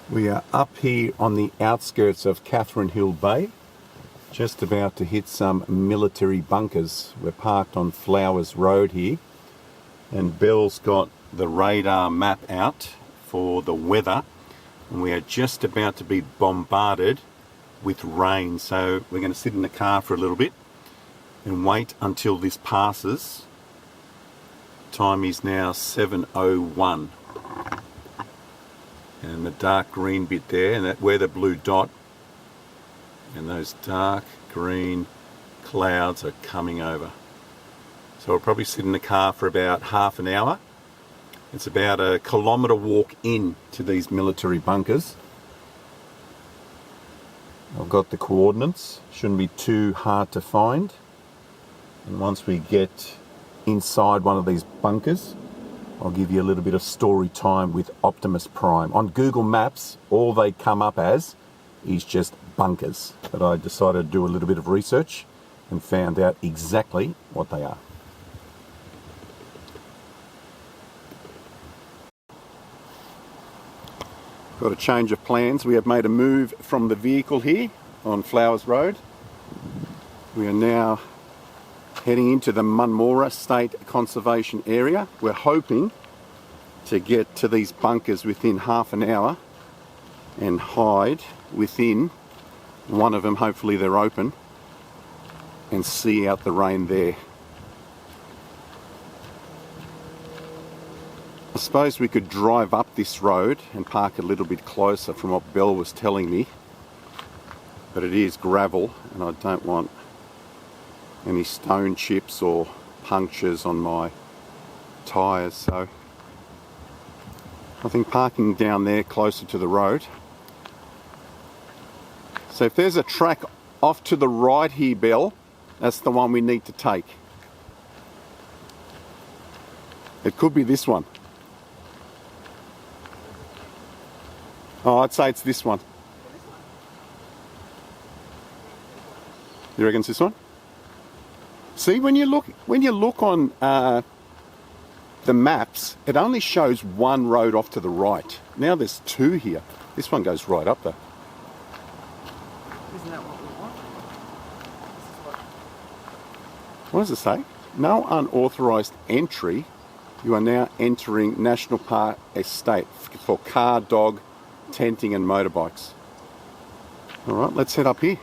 We are up here on the outskirts of Catherine Hill Bay, just about to hit some military bunkers. We're parked on Flowers Road here, and Bell's got the radar map out for the weather, and we are just about to be bombarded with rain. So we're going to sit in the car for a little bit and wait until this passes. Time is now 7:01. And the dark green bit there, and that where the blue dot and those dark green clouds are coming over. So we'll probably sit in the car for about half an hour. It's about a kilometre walk in to these military bunkers. I've got the coordinates, shouldn't be too hard to find. And once we get inside one of these bunkers, I'll give you a little bit of story time with Optimus Prime. On Google Maps, all they come up as is just bunkers. But I decided to do a little bit of research and found out exactly what they are. Got a change of plans. We have made a move from the vehicle here on Flowers Road. We are now heading into the Macquarie State Conservation Area. We're hoping to get to these bunkers within half an hour and hide within one of them, hopefully they're open, and see out the rain there. I suppose we could drive up this road and park a little bit closer from what Belle was telling me, but it is gravel and I don't want any stone chips or punctures on my tyres, so I think parking down there closer to the road. So if there's a track off to the right here, Belle, that's the one we need to take. It could be this one. Oh, I'd say it's this one. You reckon it's this one? See, when you look on the maps, it only shows one road off to the right. Now there's two here. This one goes right up there. Isn't that what we want? What does it say? No unauthorised entry. You are now entering National Park Estate for car, dog, tenting and motorbikes. All right, let's head up here.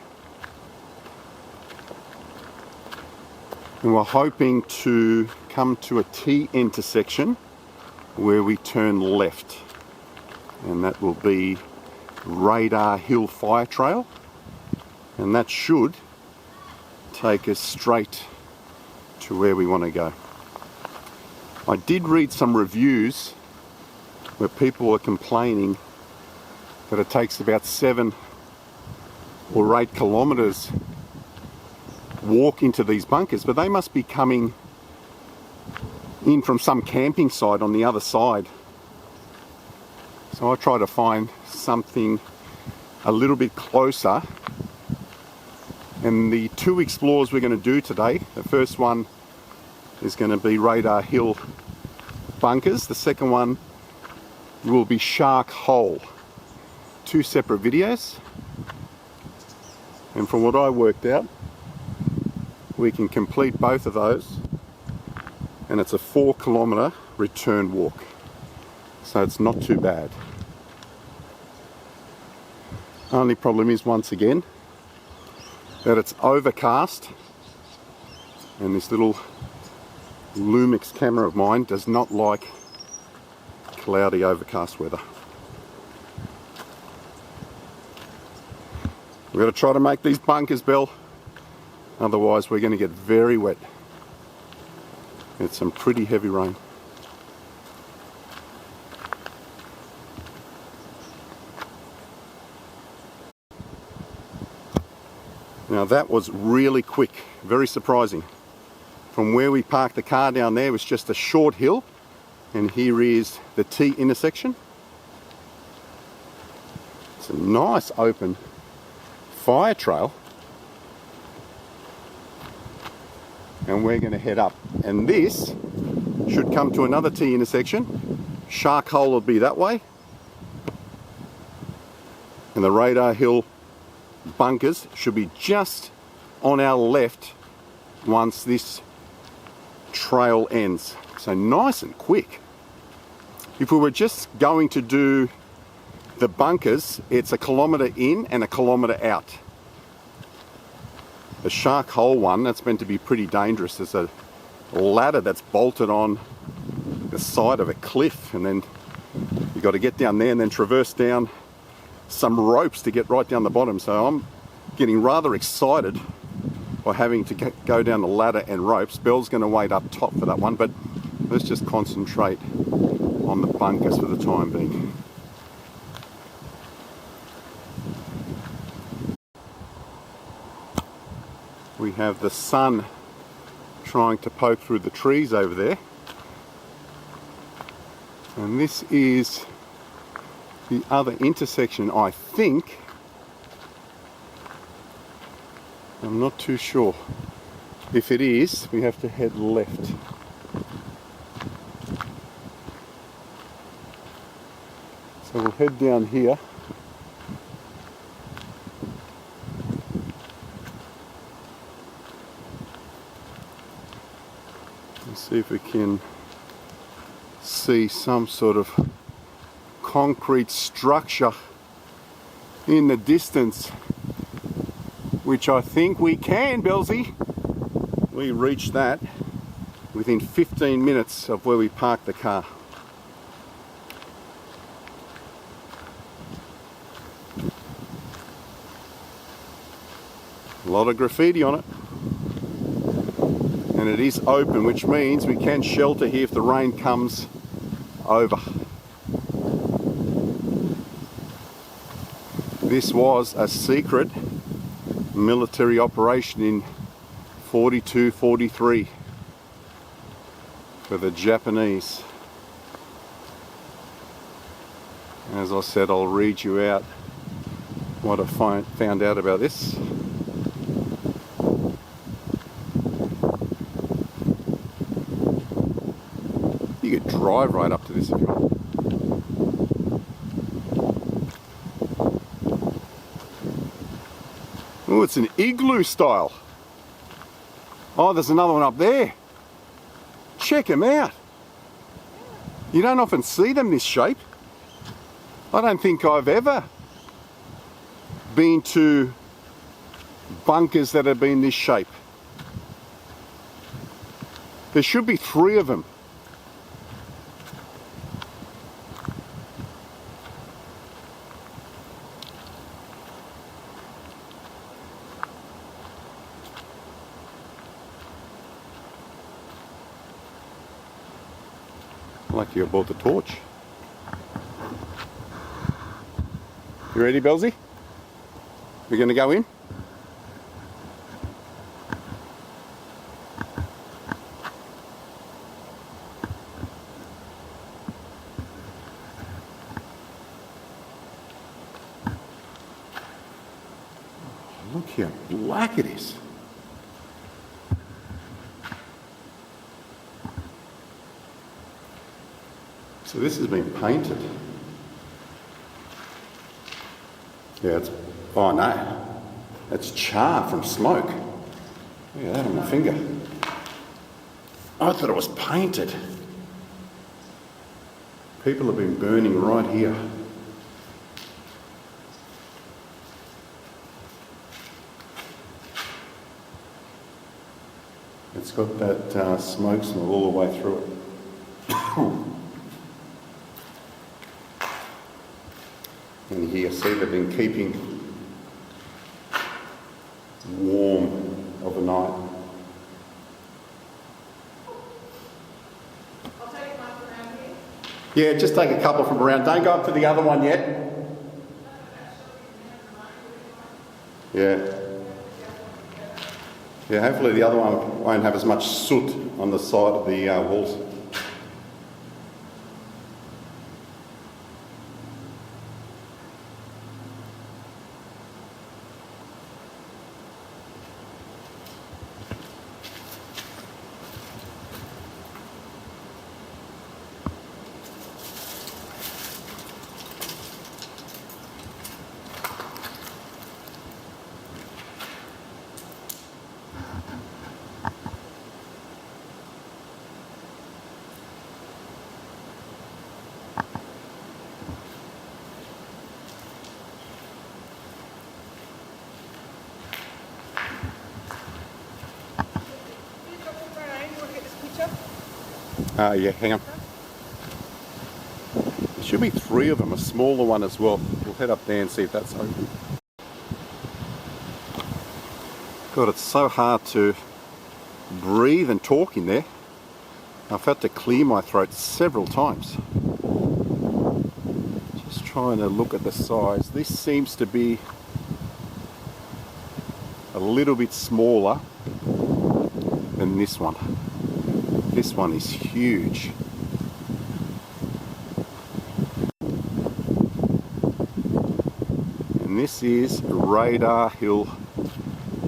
And we're hoping to come to a T intersection where we turn left. And that will be Radar Hill Fire Trail. And that should take us straight to where we want to go. I did read some reviews where people were complaining that it takes about 7 or 8 kilometres walk into these bunkers, but they must be coming in from some camping site on the other side. So I try to find something a little bit closer. And the 2 explores we're going to do today, the first one is going to be Radar Hill bunkers. The second one will be Shark Hole. 2 separate videos. And from what I worked out, we can complete both of those, and it's a 4 kilometre return walk, so it's not too bad. Only problem is, once again, that it's overcast, and this little Lumix camera of mine does not like cloudy overcast weather. We've got to try to make these bunkers, Belle. Otherwise we're going to get very wet. It's some pretty heavy rain. Now that was really quick, very surprising. From where we parked the car down there was just a short hill, and here is the T intersection. It's a nice open fire trail. And we're going to head up, and this should come to another T intersection. Shark Hole will be that way, And the radar hill bunkers should be just on our left once this trail ends. So nice and quick. If we were just going to do the bunkers, it's 1 kilometre in and 1 kilometre out. The shark hole one, that's meant to be pretty dangerous. There's a ladder that's bolted on the side of a cliff, and then you've got to get down there and then traverse down some ropes to get right down the bottom. So I'm getting rather excited by having to go down the ladder and ropes. Belle's going to wait up top for that one, but let's just concentrate on the bunkers for the time being. We have the sun trying to poke through the trees over there. And this is the other intersection, I think. I'm not too sure. If it is, we have to head left. So we'll head down here. And see if we can see some sort of concrete structure in the distance, which I think we can, Bellsy. We reached that within 15 minutes of where we parked the car. A lot of graffiti on it. And it is open, which means we can shelter here if the rain comes over. This was a secret military operation in 42, 43 for the Japanese. As I said, I'll read you out what I found out about this. You could drive right up to this if you want. Oh, it's an igloo style. Oh, there's another one up there. Check them out. You don't often see them this shape. I don't think I've ever been to bunkers that have been this shape. There should be 3 of them. Lucky I bought the torch. You ready, Bellsy? We're going to go in? Oh, look how black it is. So this has been painted. Yeah, it's, oh no, it's char from smoke. Look at that on my finger. I thought it was painted. People have been burning right here. It's got that smoke smell all the way through it. And here, see, they've been keeping warm overnight. I'll take one from around here. Yeah, just take a couple from around. Don't go up to the other one yet. Yeah. Yeah, hopefully the other one won't have as much soot on the side of the walls. Yeah, hang on. There should be 3 of them, a smaller one as well. We'll head up there and see if that's open. God, it's so hard to breathe and talk in there. I've had to clear my throat several times. Just trying to look at the size. This seems to be a little bit smaller than this one. This one is huge. And this is Radar Hill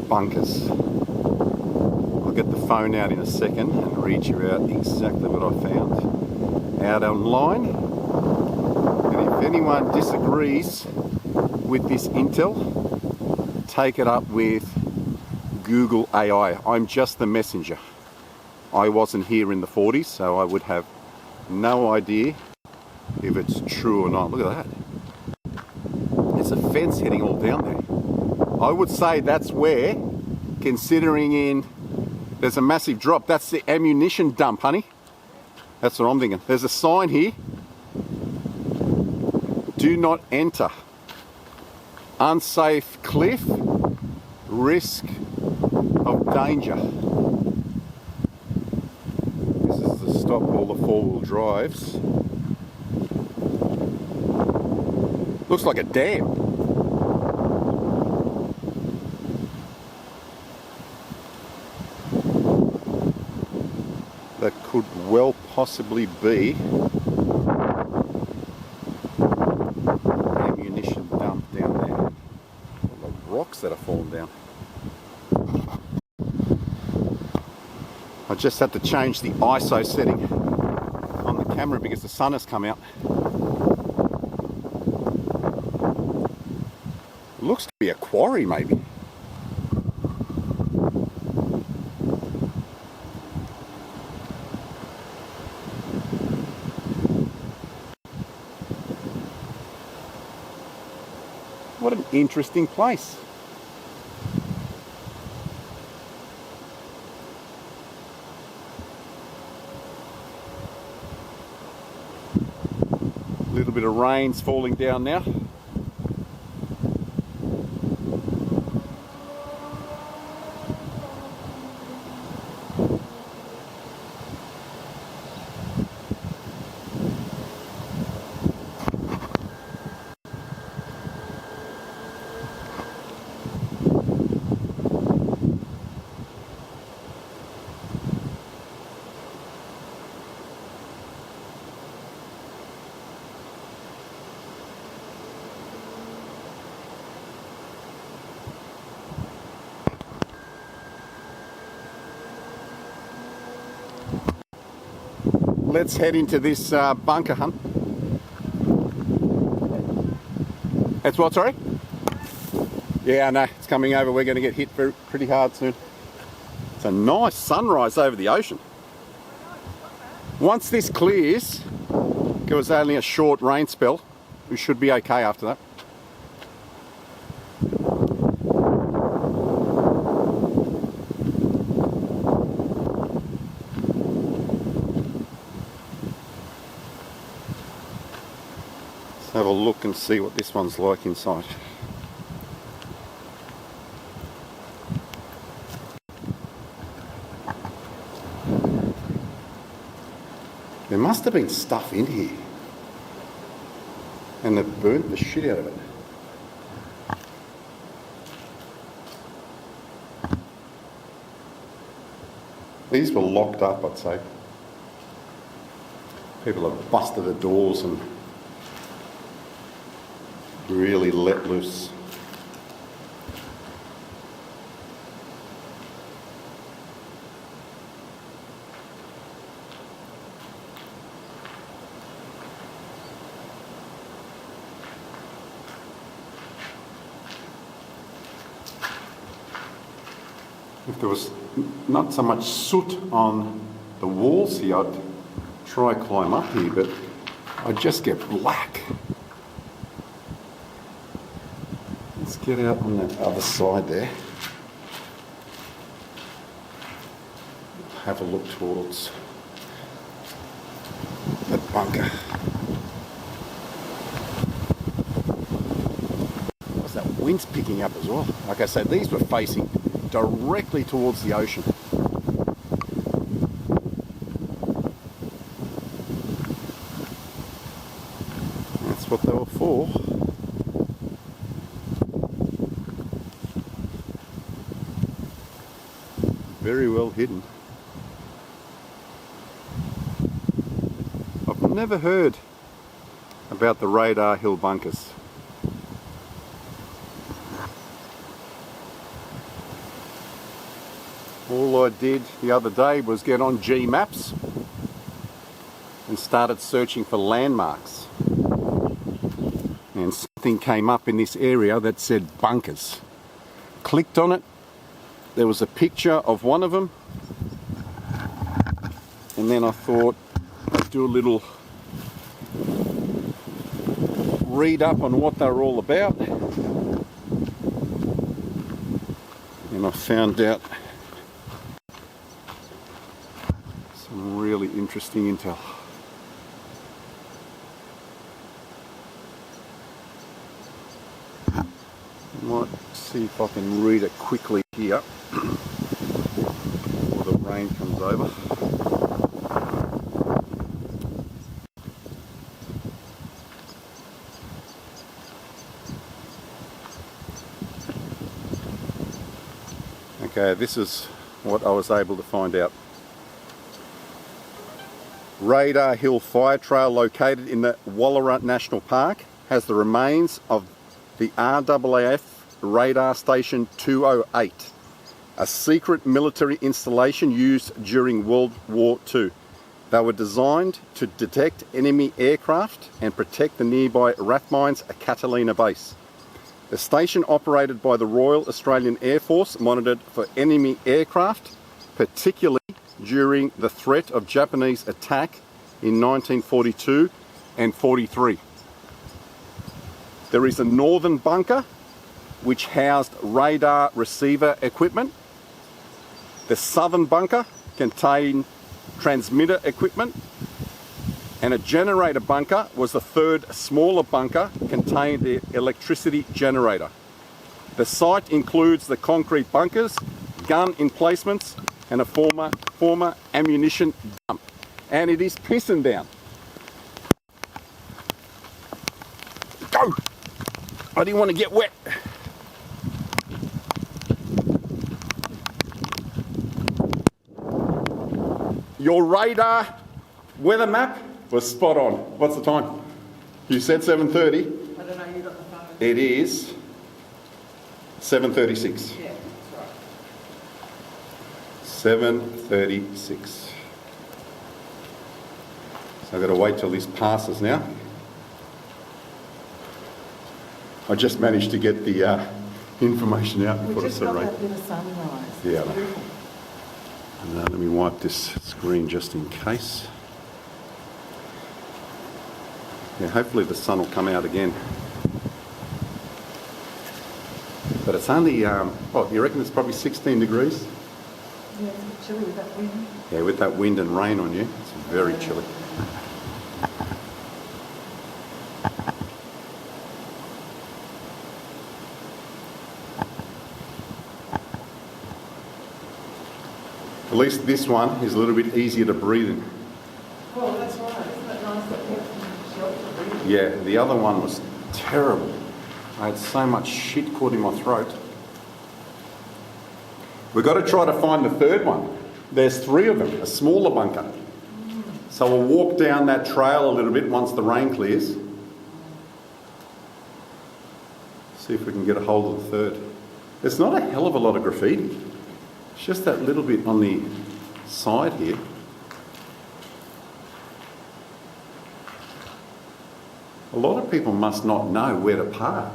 Bunkers. I'll get the phone out in a second and read you out exactly what I found out online. And if anyone disagrees with this intel, take it up with Google AI. I'm just the messenger. I wasn't here in the 40s, so I would have no idea if it's true or not. Look at that. There's a fence heading all down there. I would say that's where, considering there's a massive drop, that's the ammunition dump, honey. That's what I'm thinking. There's a sign here. Do not enter. Unsafe cliff. Risk of danger. This is to stop all the 4-wheel drives. Looks like a dam. That could well possibly be ammunition dump down there. All the rocks that are falling down. I just had to change the ISO setting on the camera because the sun has come out. It looks to be a quarry, maybe. What an interesting place. A little bit of rain's falling down now. Let's head into this bunker, hun. That's what, sorry? Yeah, I know, it's coming over. We're going to get hit pretty hard soon. It's a nice sunrise over the ocean. Once this clears, it was only a short rain spell, we should be okay after that. Have a look and see what this one's like inside. There must have been stuff in here and they've burnt the shit out of it. These were locked up, I'd say. People have busted the doors and really let loose. If there was not so much soot on the walls here, I'd try climb up here, but I'd just get black. Let's get out on that other side there. Have a look towards bunker. What's that? Wind's picking up as well. Like I said, these were facing directly towards the ocean. That's what they were for. Very well hidden. I've never heard about the radar hill bunkers. All I did the other day was get on G Maps and started searching for landmarks. And something came up in this area that said bunkers. Clicked on it. There was a picture of one of them. And then I thought I'd do a little read up on what they're all about. And I found out some really interesting intel. Might see if I can read it quickly here before the rain comes over. Okay, this is what I was able to find out. Radar Hill Fire Trail, located in the Wallarah National Park, has the remains of the RAAF Radar Station 208, a secret military installation used during World War II. They were designed to detect enemy aircraft and protect the nearby RAAF Mines Catalina base. The station, operated by the Royal Australian Air Force, monitored for enemy aircraft, particularly during the threat of Japanese attack in 1942 and 43. There is a northern bunker which housed radar receiver equipment. The southern bunker contained transmitter equipment, and a generator bunker was the third smaller bunker, contained the electricity generator. The site includes the concrete bunkers, gun emplacements, and a former ammunition dump. And it is pissing down. Go! I didn't want to get wet. Your radar weather map was spot on. What's the time? You said 7:30. I don't know, you got the phone. It is 7:36. Yeah, that's right. 7:36. So I've got to wait till this passes now. I just managed to get the information out before it's so rain. That bit of sunrise. Yeah. And let me wipe this screen just in case. Yeah, hopefully the sun will come out again. But it's only, what, you reckon it's probably 16 degrees? Yeah, it's a bit chilly with that wind. Yeah, with that wind and rain on you, it's very chilly. At least this one is a little bit easier to breathe in. Well, that's right. Isn't that nice that we have some shelter breathing? Yeah, the other one was terrible. I had so much shit caught in my throat. We've got to try to find the third one. There's three of them, a smaller bunker. So we'll walk down that trail a little bit once the rain clears. See if we can get a hold of the third. There's not a hell of a lot of graffiti. It's just that little bit on the side here. A lot of people must not know where to park.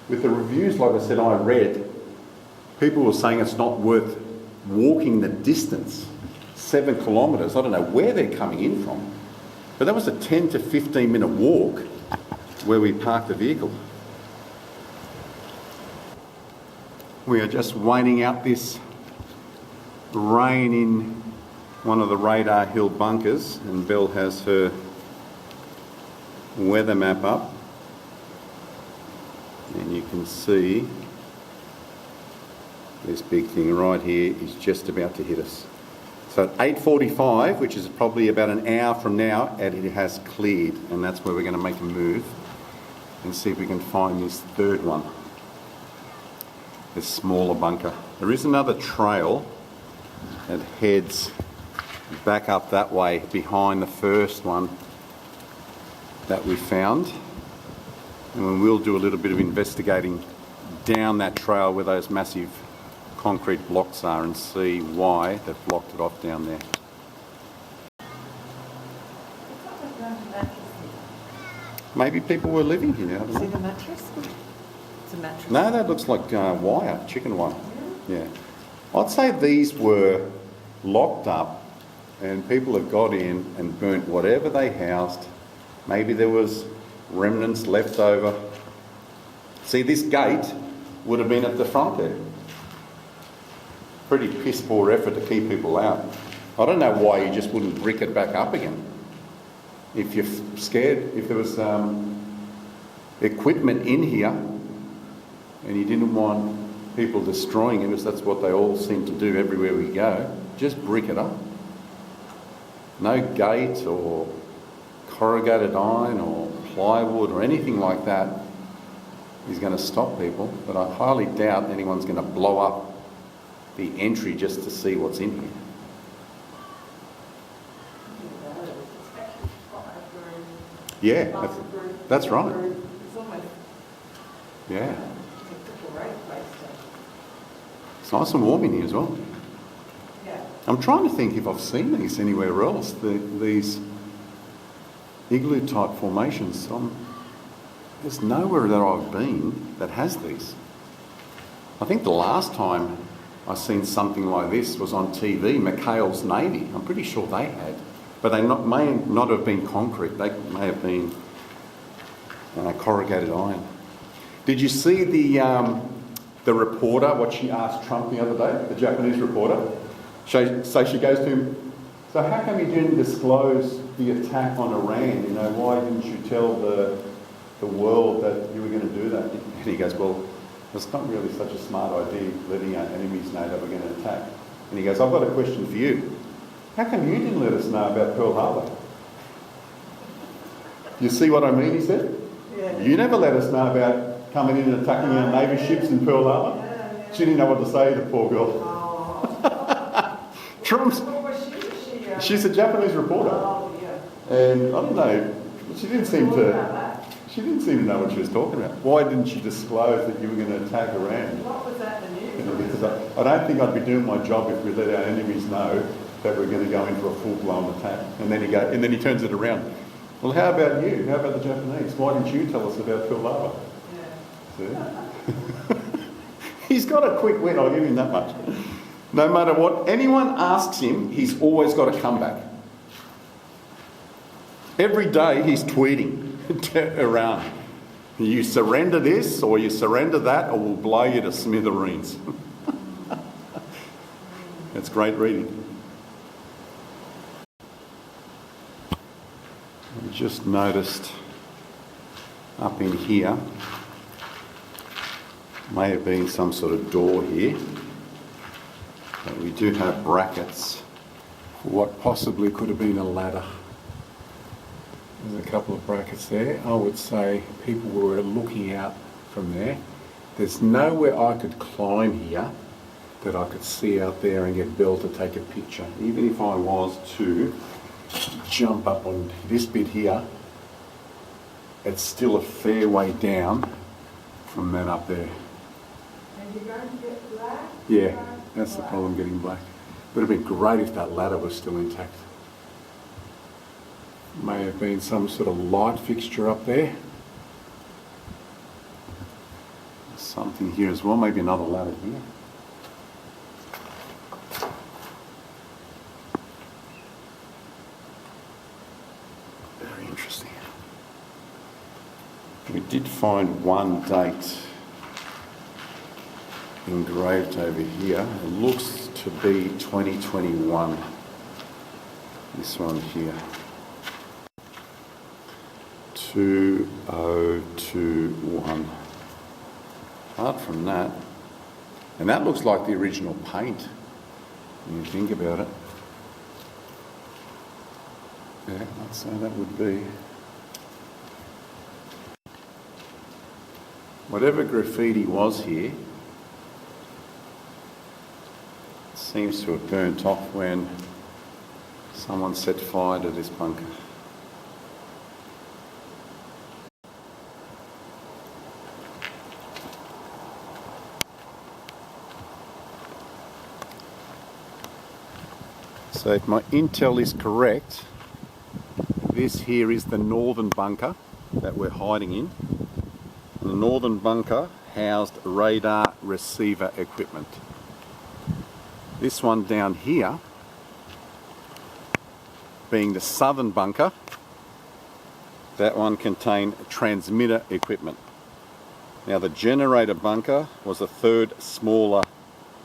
With the reviews, like I said, I read, people were saying it's not worth walking the distance, 7 kilometres. I don't know where they're coming in from, but that was a 10 to 15 minute walk where we parked the vehicle. We are just waiting out this rain in one of the Radar Hill bunkers, and Belle has her weather map up, and you can see this big thing right here is just about to hit us. So at 8:45, which is probably about an hour from now, it has cleared, and that's where we're going to make a move and see if we can find this third one, this smaller bunker. There is another trail that heads back up that way behind the first one that we found, and we will do a little bit of investigating down that trail where those massive concrete blocks are and see why they've blocked it off down there. Maybe people were living here. I don't know. See the mattress? It's a mattress. No, that looks like wire, chicken wire. Yeah. I'd say these were locked up and people have got in and burnt whatever they housed. Maybe there was remnants left over. See, this gate would have been at the front there. Pretty piss poor effort to keep people out. I don't know why you just wouldn't brick it back up again. If you're scared, if there was equipment in here and you didn't want people destroying it, because that's what they all seem to do everywhere we go, just brick it up. No gate or corrugated iron or plywood or anything like that is going to stop people, but I highly doubt anyone's going to blow up the entry just to see what's in here. Yeah, that's right. Yeah. It's nice and warm in here as well. I'm trying to think if I've seen these anywhere else, these igloo type formations. There's nowhere that I've been that has these. I think the last time I seen something like this was on TV, McHale's Navy. I'm pretty sure they had. But they may not have been concrete. They may have been corrugated iron. Did you see the reporter, what she asked Trump the other day, the Japanese reporter? So she goes to him, so how come you didn't disclose the attack on Iran? You know, why didn't you tell the world that you were going to do that? And he goes, well, it's not really such a smart idea letting our enemies know that we're going to attack. And he goes, I've got a question for you. How come you didn't let us know about Pearl Harbor? You see what I mean, he said? Yeah. You never let us know about coming in and attacking our Navy ships in Pearl Harbor. Yeah. She didn't know what to say, the poor girl. Oh. Trump's... She's a Japanese reporter. Oh, yeah. And I don't know, she didn't seem to know what she was talking about. Why didn't she disclose that you were going to attack Iran? What was that in the news? Because I don't think I'd be doing my job if we let our enemies know that we're going to go in for a full-blown attack. And then he turns it around. Well, how about you? How about the Japanese? Why didn't you tell us about Pearl Harbor? Yeah. See? He's got a quick win, I'll give him that much. No matter what anyone asks him, he's always got a comeback. Every day he's tweeting around. You surrender this or you surrender that or we'll blow you to smithereens. It's great reading. I just noticed up in here, may have been some sort of door here, but we do have brackets for what possibly could have been a ladder. There's a couple of brackets there. I would say people were looking out from there. There's nowhere I could climb here that I could see out there and get Bill to take a picture. Even if I was to jump up on this bit here, it's still a fair way down from that up there. And you're going to get black? Yeah, that's the problem, getting black. Would have been great if that ladder was still intact. May have been some sort of light fixture up there. Something here as well, maybe another ladder here. Very interesting. We did find one date engraved over here. It looks to be 2021. This one here. No.201. Apart from that, and that looks like the original paint when you think about it. Yeah, I'd say that would be. Whatever graffiti was here seems to have burnt off when someone set fire to this bunker. So if my intel is correct, this here is the northern bunker that we're hiding in. The northern bunker housed radar receiver equipment. This one down here, being the southern bunker, that one contained transmitter equipment. Now the generator bunker was a third smaller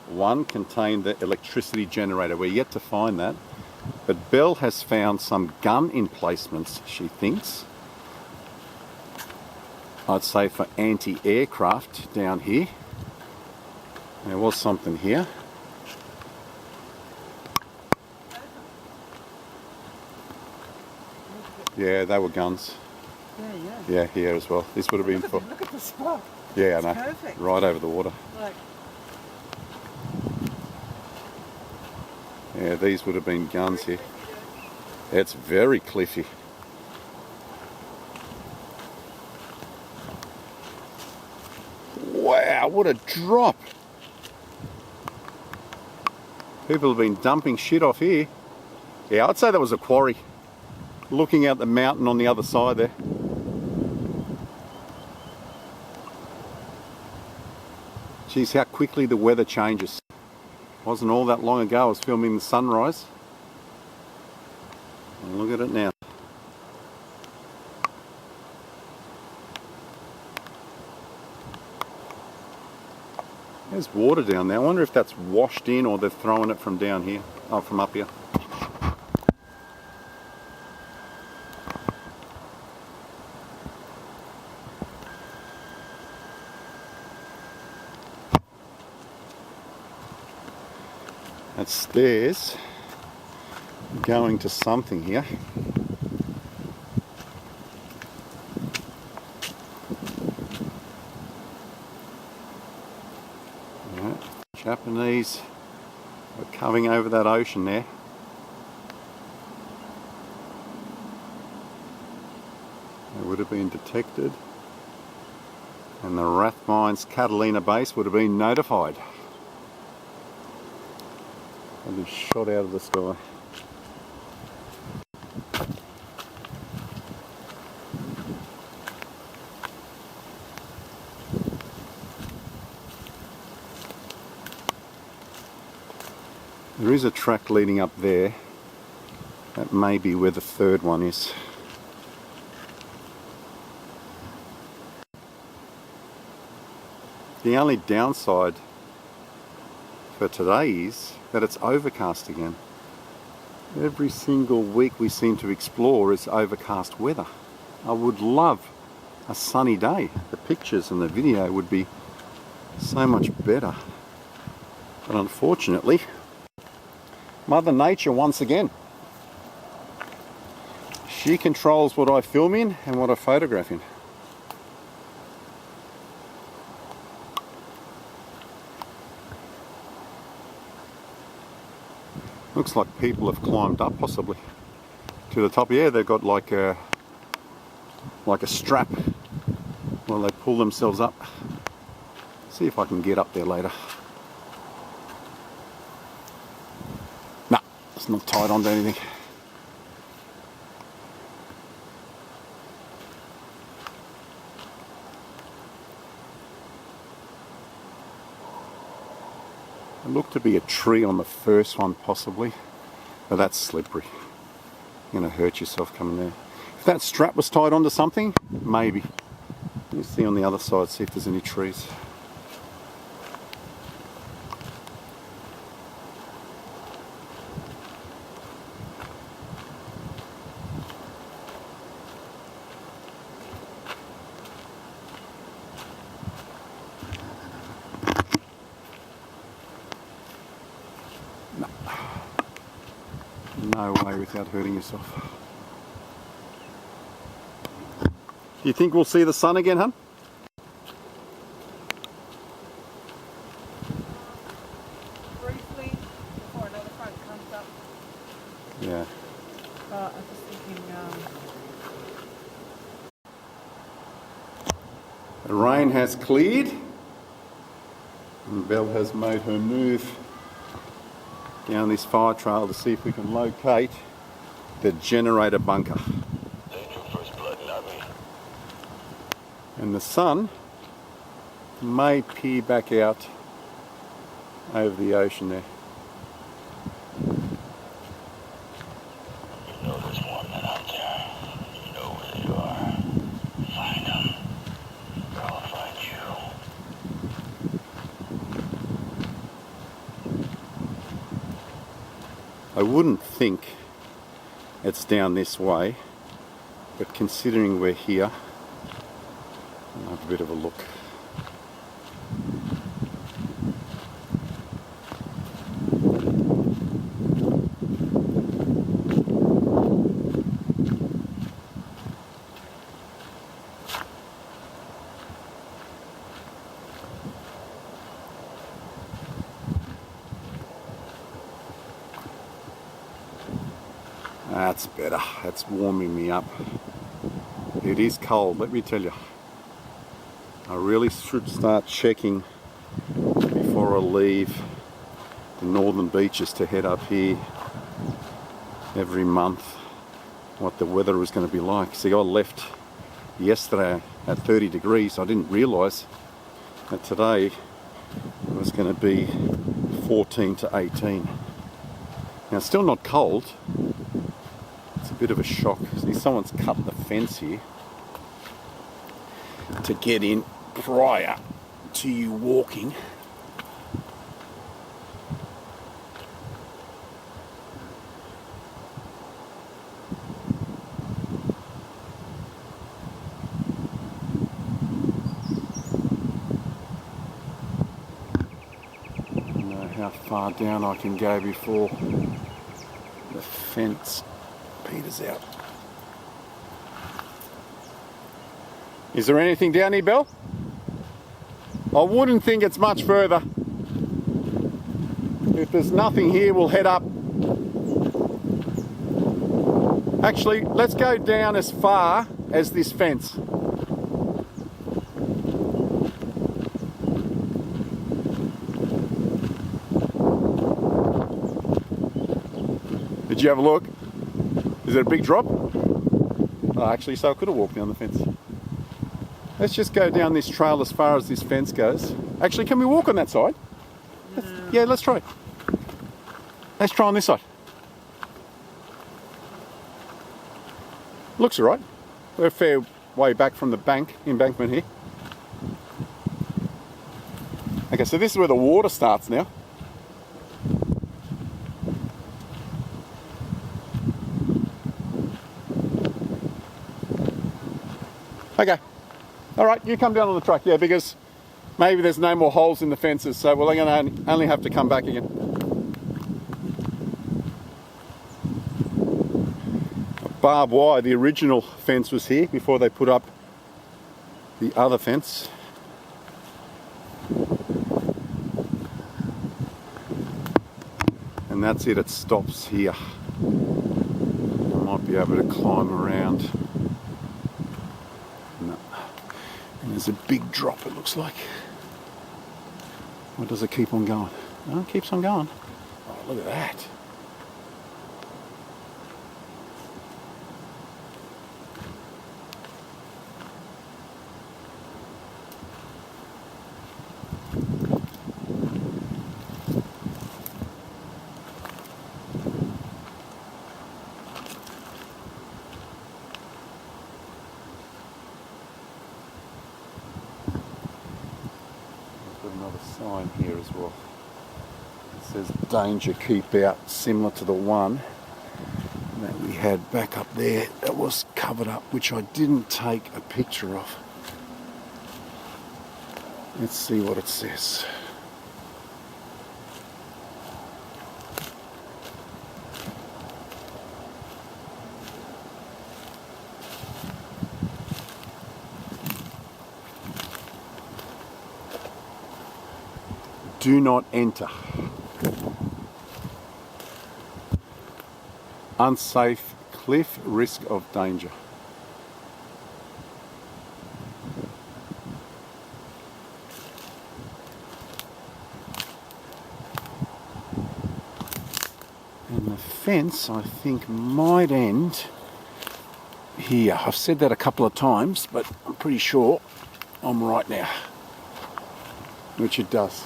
one, contained the electricity generator. We're yet to find that, but Belle has found some gun emplacements, she thinks. I'd say for anti-aircraft down here. There was something here. Yeah, they were guns. Yeah, here as well. This would have been for... Look at the spot. Yeah, I know. Perfect. Right over the water. Like, yeah, these would have been guns here. It's very cliffy. Wow, what a drop. People have been dumping shit off here. Yeah, I'd say that was a quarry. Looking out the mountain on the other side there. Geez, how quickly the weather changes. Wasn't all that long ago I was filming the sunrise. And look at it now. There's water down there. I wonder if that's washed in or they're throwing it from down here. Oh, from up here. That's stairs going to something here. Yeah, Japanese are coming over that ocean there. They would have been detected, and the RAAF Mines Catalina base would have been notified. And be shot out of the sky. There is a track leading up there. That may be where the third one is. The only downside for today is that it's overcast again. Every single week we seem to explore is overcast weather. I would love a sunny day. The pictures and the video would be so much better. But unfortunately, Mother Nature once again. She controls what I film in and what I photograph in. Looks like people have climbed up possibly to the top. Yeah, they've got like a strap while they pull themselves up. See if I can get up there later. Nah, it's not tied onto anything. It looked to be a tree on the first one possibly, but that's slippery. You're going to hurt yourself coming there. If that strap was tied onto something, maybe. Let's see on the other side, see if there's any trees. without hurting yourself. Do you think we'll see the sun again, hun? Briefly, before another front comes up. Yeah. I'm just thinking, The rain has cleared and Belle has made her move down this fire trail to see if we can locate the generator bunker. And the sun may peer back out over the ocean there. You know there's more men out there. You know where they are. Find them. Or I'll find you. I wouldn't think it's down this way, but considering we're here, I'll have a bit of a look. That's better. That's warming me up. It is cold, let me tell you. I really should start checking before I leave the northern beaches to head up here every month what the weather is going to be like. See, I left yesterday at 30 degrees. I didn't realise that today it was going to be 14 to 18. Now, it's still not cold. It's a bit of a shock. See, someone's cut the fence here to get in prior to you walking. I don't know how far down I can go before the fence peters out. Is there anything down here, Belle? I wouldn't think it's much further. If there's nothing here, we'll head up. Actually, let's go down as far as this fence. Did you have a look? Is it a big drop? Oh, actually, so I could have walked down the fence. Let's just go down this trail as far as this fence goes. Actually, can we walk on that side? Yeah, let's try. Let's try on this side. Looks alright. We're a fair way back from the embankment here. Okay, so this is where the water starts now. Okay. Alright, you come down on the truck, yeah, because maybe there's no more holes in the fences, so we're going to only have to come back again. Barbed wire, the original fence was here before they put up the other fence. And that's it stops here. I might be able to climb around. And there's a big drop, it looks like. Or does it keep on going? Oh, it keeps on going. Oh, look at that. Another sign here as well. It says danger, keep out, similar to the one that we had back up there that was covered up, which I didn't take a picture of. Let's see what it says. Do not enter. Unsafe cliff, risk of danger. And the fence, I think, might end here. I've said that a couple of times, but I'm pretty sure I'm right now, which it does.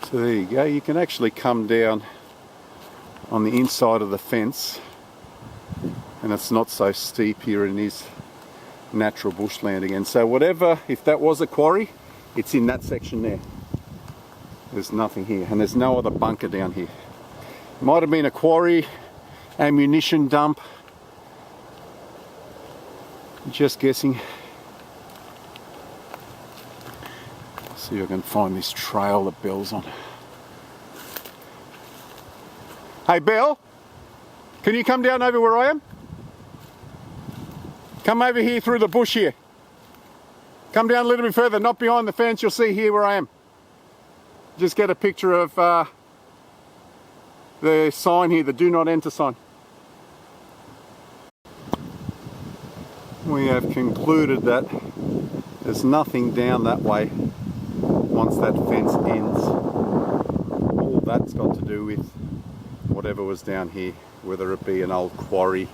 So there you go, you can actually come down on the inside of the fence, and it's not so steep here, and it is natural bushland again. So whatever, if that was a quarry, it's in that section there. There's nothing here, and there's no other bunker down here. Might have been a quarry, ammunition dump, just guessing. See if I can find this trail that Belle's on. Hey Belle, can you come down over where I am? Come over here through the bush here. Come down a little bit further, not behind the fence, you'll see here where I am. Just get a picture of the sign here, the do not enter sign. We have concluded that there's nothing down that way once that fence ends. All that's got to do with whatever was down here, whether it be an old quarry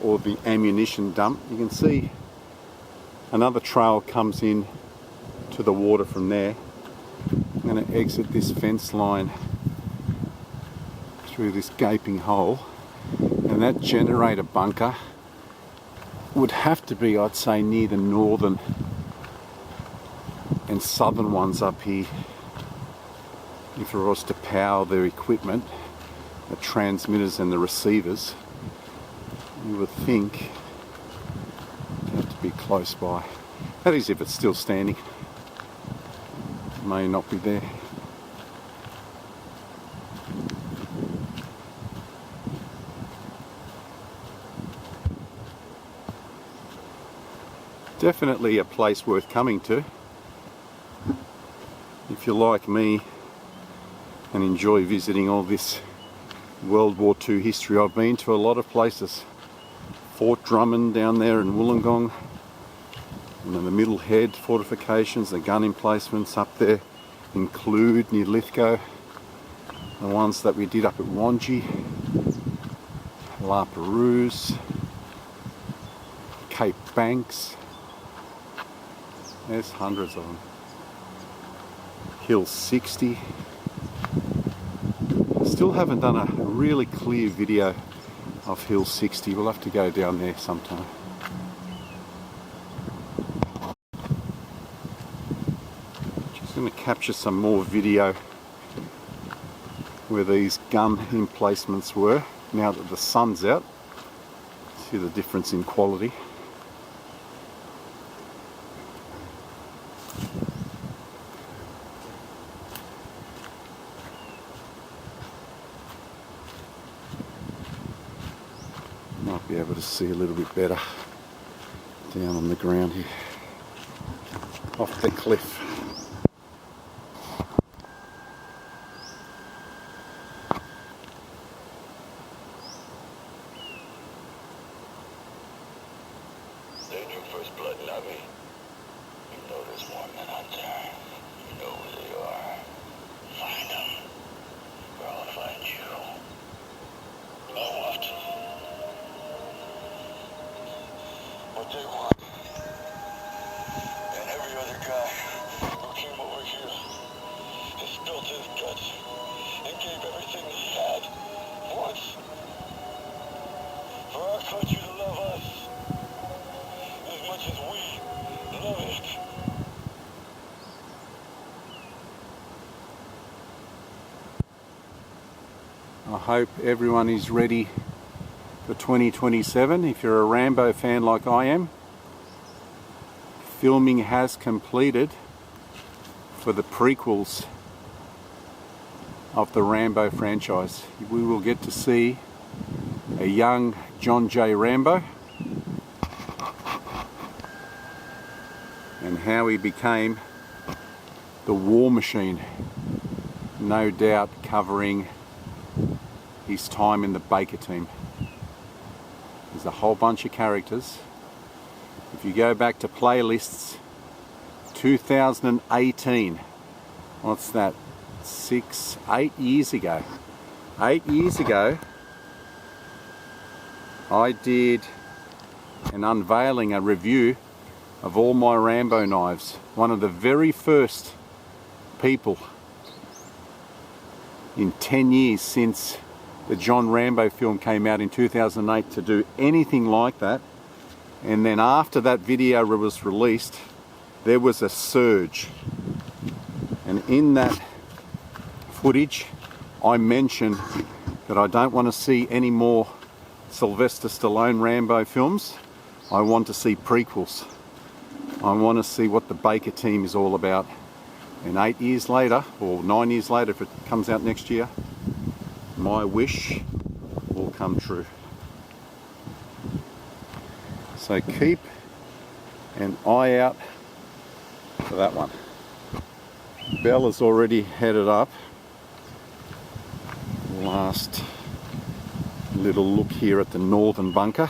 or the ammunition dump. You can see another trail comes in to the water from there. I'm going to exit this fence line through this gaping hole, and that generator bunker would have to be, I'd say, near the northern and southern ones up here if it was to power their equipment, the transmitters and the receivers. You would think it'd have to be close by. That is if it's still standing. It may not be there. Definitely a place worth coming to if you're like me and enjoy visiting all this World War II history. I've been to a lot of places. Fort Drummond down there in Wollongong, and in the Middle Head fortifications, the gun emplacements up there include near Lithgow, the ones that we did up at Wangi, La Perouse, Cape Banks. There's hundreds of them. Hill 60. Still haven't done a really clear video of Hill 60. We'll have to go down there sometime. Just going to capture some more video where these gun emplacements were now that the sun's out. See the difference in quality. Might be able to see a little bit better down on the ground here, off the cliff. They knew first blood, not me. You know there's more men out there. You know where they are. Find them, or I'll find you. Now what? What they want. And every other guy who came over here has spilled his guts and gave everything he had once for our country to love us as much as we love it. I hope everyone is ready for 2027. If you're a Rambo fan like I am, filming has completed for the prequels of the Rambo franchise. We will get to see a young John J. Rambo and how he became the war machine. No doubt covering his time in the Baker team. There's a whole bunch of characters. If you go back to playlists, 2018, what's that, 8 years ago. 8 years ago, I did an unveiling, a review of all my Rambo knives. One of the very first people in 10 years since the John Rambo film came out in 2008 to do anything like that. And then after that video was released, there was a surge. And in that footage, I mentioned that I don't want to see any more Sylvester Stallone Rambo films. I want to see prequels. I want to see what the Baker team is all about. And 8 years later, or 9 years later if it comes out next year, my wish will come true. So keep an eye out for that one. Bell has already headed up. Last little look here at the northern bunker.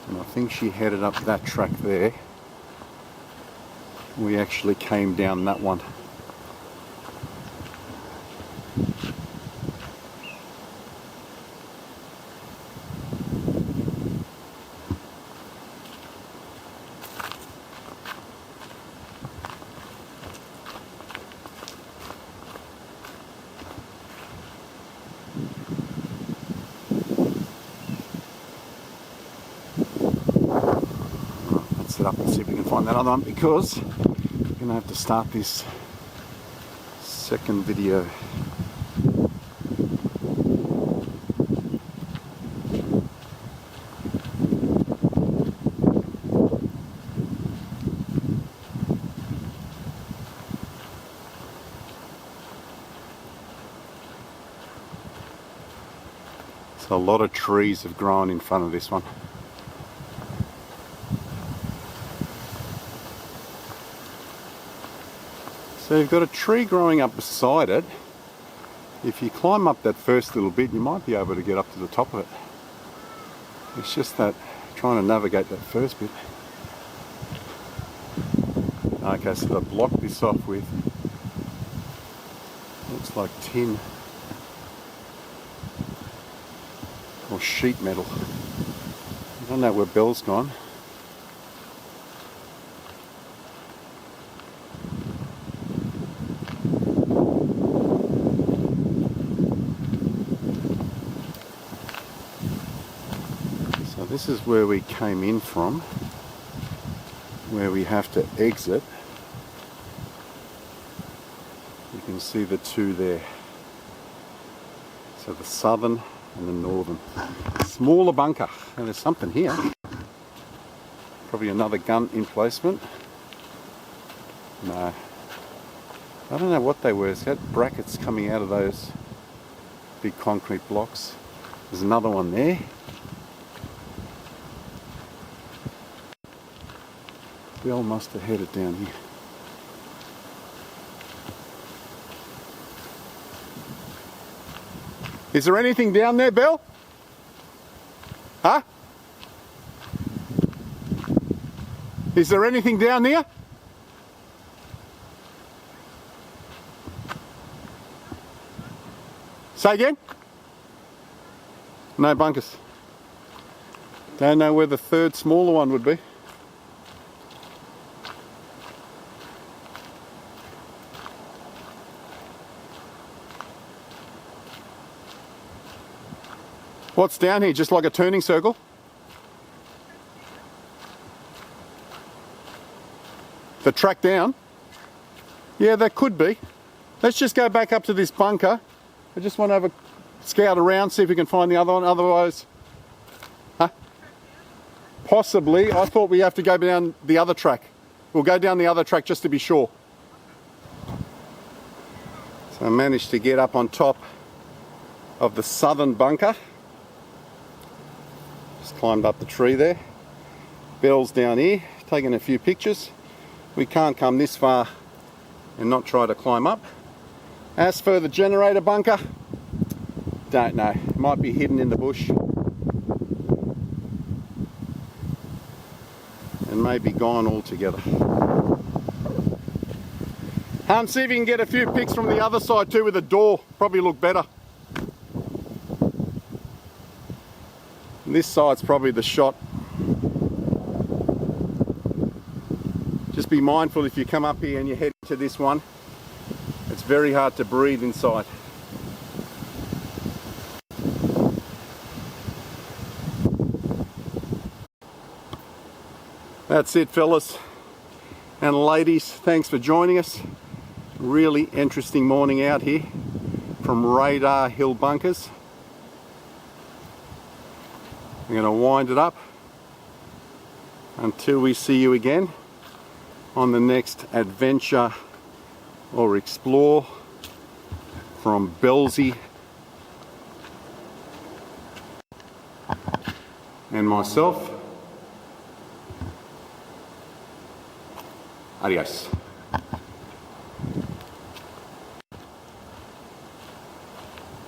And I think she headed up that track there. We actually came down that one. Let's set up and see if we can find that other one, because we're going to have to start this second video. So a lot of trees have grown in front of this one. So you've got a tree growing up beside it. If you climb up that first little bit, you might be able to get up to the top of it. It's just that trying to navigate that first bit. Okay, so they've blocked this off with, looks like tin or sheet metal. I don't know where Bell's gone. This is where we came in from, where we have to exit. You can see the two there. So the southern and the northern. Smaller bunker. And there's something here. Probably another gun emplacement. No. I don't know what they were. It's got brackets coming out of those big concrete blocks. There's another one there. Bell must have headed down here. Is there anything down there, Bell? Huh? Is there anything down there? Say again? No bunkers. Don't know where the third smaller one would be. What's down here? Just like a turning circle? The track down? Yeah, that could be. Let's just go back up to this bunker. I just want to have a scout around, see if we can find the other one. Otherwise, huh? Possibly. I thought we have to go down the other track. We'll go down the other track just to be sure. So I managed to get up on top of the southern bunker. Just climbed up the tree there. Bell's down here, taking a few pictures. We can't come this far and not try to climb up. As for the generator bunker, don't know. It might be hidden in the bush. And maybe gone altogether. See if you can get a few pics from the other side too with the door. Probably look better. This side's probably the shot. Just be mindful if you come up here and you head to this one. It's very hard to breathe inside. That's it, fellas and ladies. Thanks for joining us. Really interesting morning out here from Radar Hill Bunkers. I'm going to wind it up until we see you again on the next adventure or explore from Belsey and myself. Adios.